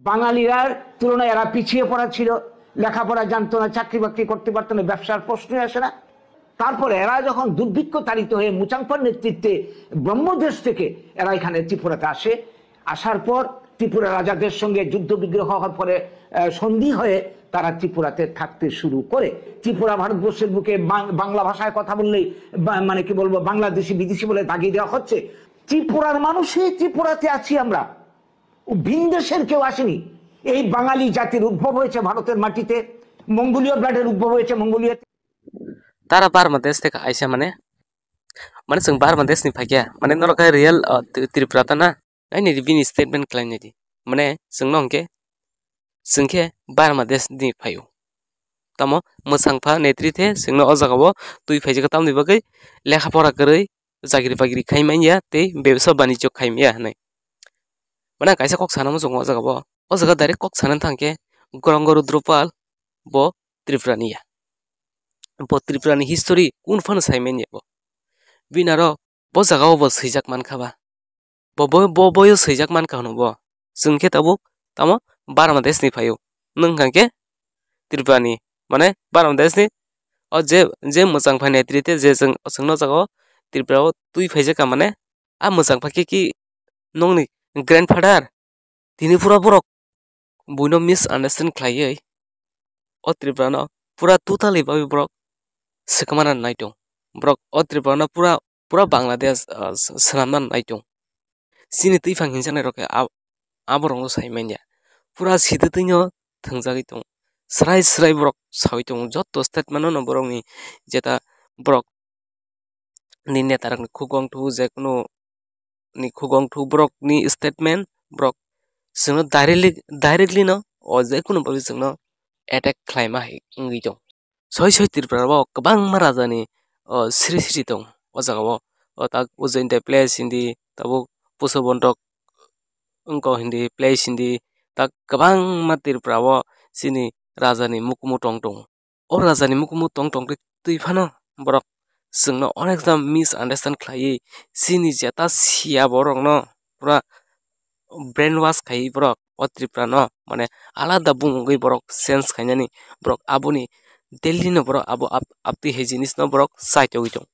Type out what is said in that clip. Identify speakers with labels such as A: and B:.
A: বাঙালিরার তুলনায় এরা পিছিয়ে পড়া ছিল, লেখাপড়া জানতো না, চাকরি বাকরি করতে পারতো না, ব্যবসার প্রশ্নই আসে না। তারপরে এরা যখন দুর্ভিক্ষ তাড়িত হয়ে মুচাংপার নেতৃত্বে ব্রহ্মদেশ থেকে এরা এখানে ত্রিপুরাতে আসে, আসার পর ত্রিপুরা রাজাদের সঙ্গে যুদ্ধ বিগ্রহ হওয়ার পরে সন্ধি হয়ে তারা ত্রিপুরাতে থাকতে শুরু করে। ত্রিপুরা ভারতবর্ষের বুকে বাংলা ভাষায় কথা বললেই মানে কি বলবো, বাংলাদেশি বিদেশি বলে দাগিয়ে দেওয়া হচ্ছে। ত্রিপুরার মানুষই ত্রিপুরাতে আছি আমরা, ভিন দেশের কেউ আসেনি। এই বাঙালি জাতির উদ্ভব হয়েছে ভারতের মাটিতে, মঙ্গোলীয় ব্লাডের উদ্ভব হয়েছে মঙ্গোলিয়া।
B: तारा बारमा देश থেকে আইসা মানে মানে जों बारमा देशनि फाइया माने नरका रियल त्रिपुरा ता ना आइनि बिनि स्टेटमेन्ट क्लाइनि दि माने जोंनो अंके जोंखे बारमा देशनि फाइयो तमो मोसांफा नेतृत्वे जोंनो अ जागाव तुइ फाइजो तामनि बगै लेखा पढ़ा करै जागिरि बागिरि खाइमाइया ते व्यवसाय बाणिज्य खाइमाइया हनै माने काइसा कक सानामो जों अ जागाव अ जागा डाइरेक्ट कक सानान थांके गरंग रुद्रपाल बो त्रिपुरानिया बो त्रिपुरानि हिस्टोरी उन फन साइमेन बो बिनारो बो जागाव बो सैजाक मानखाबा बयो सैजाक मानखा हनो बो जोंखे ताबो तामो बारमा देशनि फाइयो नों कांके त्रिपुरानि माने बारमा देशनि अ जे मोजां फाइ नेतृत्वे जे जों जोंनो जागाव त्रिपुराव तुइ फाइजाका माने आ मोजां फाके कि नंनि ग्रैंडफादर दिनि पुरा बरक बयनो मिस आन्डारस्टेन्ड खालायै अ त्रिपुरानो पुरा टोटाली बाबि बरक सिखमाना नायदों बरक अ त्रिपुरानो पुरा बांग्लादेश सनामना नायदों सिनि तैफां हिंसानाय रके आबरंनो साइमाइया पुरा सिदतैनो थंजागै दं स्राय बरक सावै दं जत स्टेटमेन्ट न बरकनि जेता बरक नि नेतारनि खुगंथु जेकुनो नि खुगंथु बरक नि स्टेटमेन्ट बरक जोंनो डाइरेक्टली न अ जेकुनो बाबि जोंनो एटेक खालायमा इंगै दं सय त्रिपुराव गोबां राजानि सिरि दं अ जागाव ता उजैनते प्लेस हिन्दी ताबो पुसबन्धक उनको हिन्दी प्लेस हिन्दी ता गोबां मा त्रिपुराव सिनि राजानि मुकुमु टं दं अ राजानि मुकुमु टं तैफानो बरक जोंनो अनेक मिस आन्डारस्टेन्ड खालायै सिनि जेता सिया बरक न पुरा ब्रेन वाश खायै बरक अ त्रिपुरानो माने आलादा बुंगै बरक सेन्स खायनानि बरक आबुनि दिल्ली न बरक आबो आपति हे जिनिस न बरक साइटो दं।